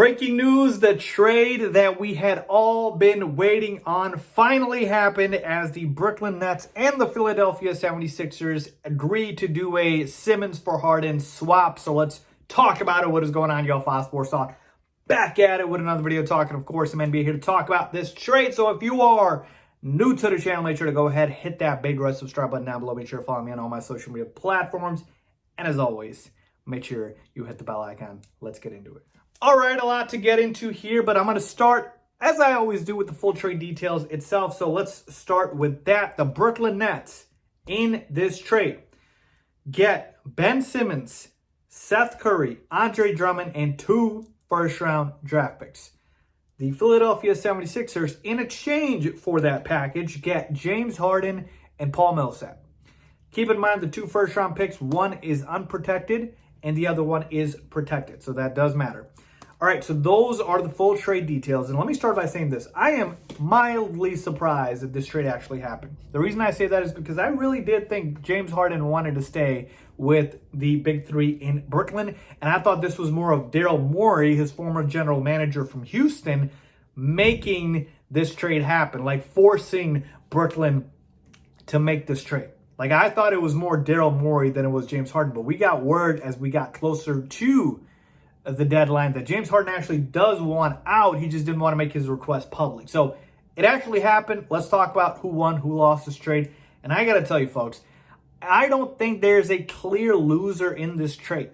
Breaking news, the trade that we had all been waiting on finally happened as the Brooklyn Nets and the Philadelphia 76ers agreed to do a Simmons for Harden swap. So let's talk about it. What is going on, y'all? Faiz Sports Talk. Back at it with another video talking, of course, some NBA here to talk about this trade. So if you are new to the channel, make sure to go ahead, hit that big red subscribe button down below. Make sure to follow me on all my social media platforms. And as always, make sure you hit the bell icon. Let's get into it. All right, a lot to get into here, but I'm going to start, as I always do, with the full trade details itself. So let's start with that. The Brooklyn Nets in this trade get Ben Simmons, Seth Curry, Andre Drummond, and 2 first-round draft picks. The Philadelphia 76ers, in exchange for that package, get James Harden and Paul Millsap. Keep in mind the 2 first-round picks, one is unprotected and the other one is protected, so that does matter. All right, so those are the full trade details. And let me start by saying this. I am mildly surprised that this trade actually happened. The reason I say that is because I really did think James Harden wanted to stay with the Big Three in Brooklyn. And I thought this was more of Daryl Morey, his former general manager from Houston, making this trade happen, like forcing Brooklyn to make this trade. Like, I thought it was more Daryl Morey than it was James Harden. But we got word as we got closer to the deadline that James Harden actually does want out. He just didn't want to make his request public. So it actually happened. Let's talk about who won, who lost this trade. And I got to tell you, folks, I don't think there's a clear loser in this trade.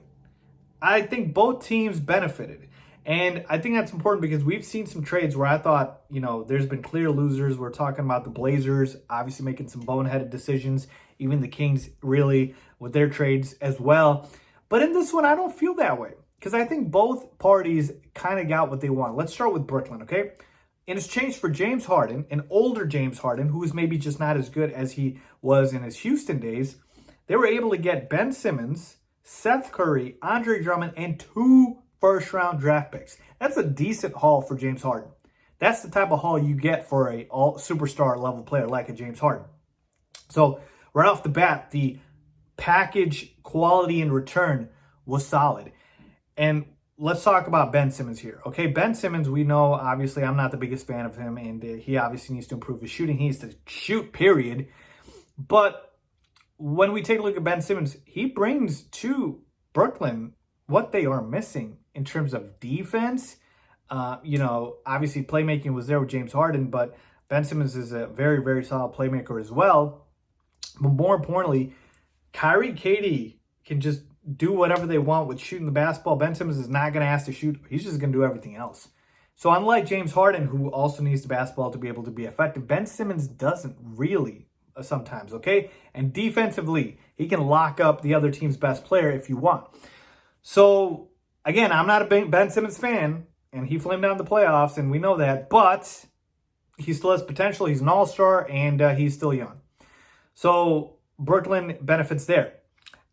I think both teams benefited. And I think that's important because we've seen some trades where I thought, there's been clear losers. We're talking about the Blazers, obviously making some boneheaded decisions. Even the Kings, really, with their trades as well. But in this one, I don't feel that way, because I think both parties kind of got what they want. Let's start with Brooklyn, okay? In exchange for James Harden, an older James Harden, who is maybe just not as good as he was in his Houston days, they were able to get Ben Simmons, Seth Curry, Andre Drummond, and 2 first-round draft picks. That's a decent haul for James Harden. That's the type of haul you get for a all-superstar level player like a James Harden. So right off the bat, the package quality in return was solid. And let's talk about Ben Simmons here. Okay, Ben Simmons, we know, obviously, I'm not the biggest fan of him, and he obviously needs to improve his shooting. He needs to shoot, period. But when we take a look at Ben Simmons, he brings to Brooklyn what they are missing in terms of defense. Obviously, playmaking was there with James Harden, but Ben Simmons is a very, very solid playmaker as well. But more importantly, Kyrie, KD can just do whatever they want with shooting the basketball. Ben Simmons is not going to ask to shoot. He's just going to do everything else. So unlike James Harden, who also needs the basketball to be able to be effective, Ben Simmons doesn't really sometimes, okay? And defensively, he can lock up the other team's best player if you want. So, again, I'm not a big Ben Simmons fan, and he flamed out in the playoffs, and we know that, but he still has potential. He's an all-star, and he's still young. So Brooklyn benefits there.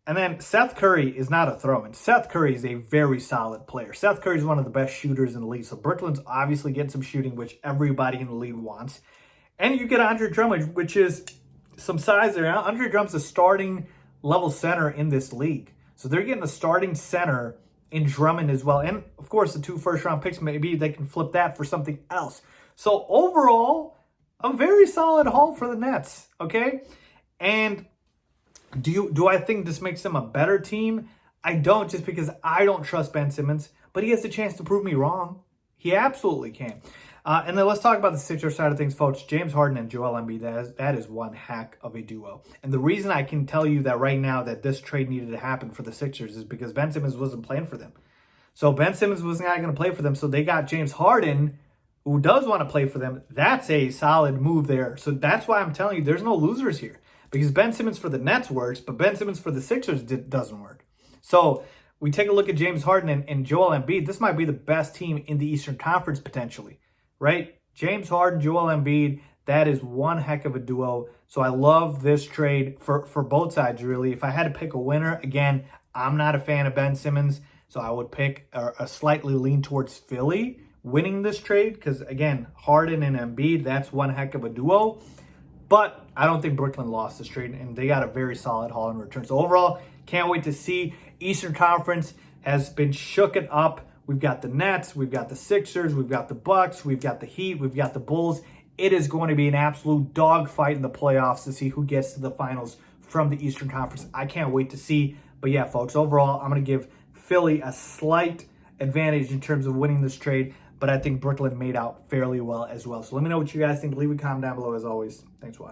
And then Seth Curry is not a throw-in. Seth Curry is a very solid player. Seth Curry is one of the best shooters in the league. So Brooklyn's obviously getting some shooting, which everybody in the league wants. And you get Andre Drummond, which is some size there. Andre Drummond's a starting level center in this league. So they're getting a starting center in Drummond as well. And, of course, the 2 first-round picks, maybe they can flip that for something else. So overall, a very solid haul for the Nets, okay? And do I think this makes them a better team? I don't, just because I don't trust Ben Simmons, but he has the chance to prove me wrong. He absolutely can. And then let's talk about the Sixers side of things, folks. James Harden and Joel Embiid, that is one heck of a duo. And the reason I can tell you that right now that this trade needed to happen for the Sixers is because Ben Simmons wasn't playing for them. So Ben Simmons was not going to play for them, so they got James Harden, who does want to play for them. That's a solid move there. So that's why I'm telling you there's no losers here. Because Ben Simmons for the Nets works, but Ben Simmons for the Sixers doesn't work. So we take a look at James Harden and Joel Embiid. This might be the best team in the Eastern Conference potentially, right? James Harden, Joel Embiid, that is one heck of a duo. So I love this trade for both sides, really. If I had to pick a winner, again, I'm not a fan of Ben Simmons, so I would pick a slightly lean towards Philly winning this trade because, again, Harden and Embiid, that's one heck of a duo. But I don't think Brooklyn lost this trade, and they got a very solid haul in return. So overall, can't wait to see. Eastern Conference has been shooken up. We've got the Nets, we've got the Sixers, we've got the Bucks, we've got the Heat, we've got the Bulls. It is going to be an absolute dogfight in the playoffs to see who gets to the finals from the Eastern Conference. I can't wait to see. But yeah, folks, overall, I'm going to give Philly a slight advantage in terms of winning this trade, but I think Brooklyn made out fairly well as well. So let me know what you guys think. Leave a comment down below as always. Thanks for watching.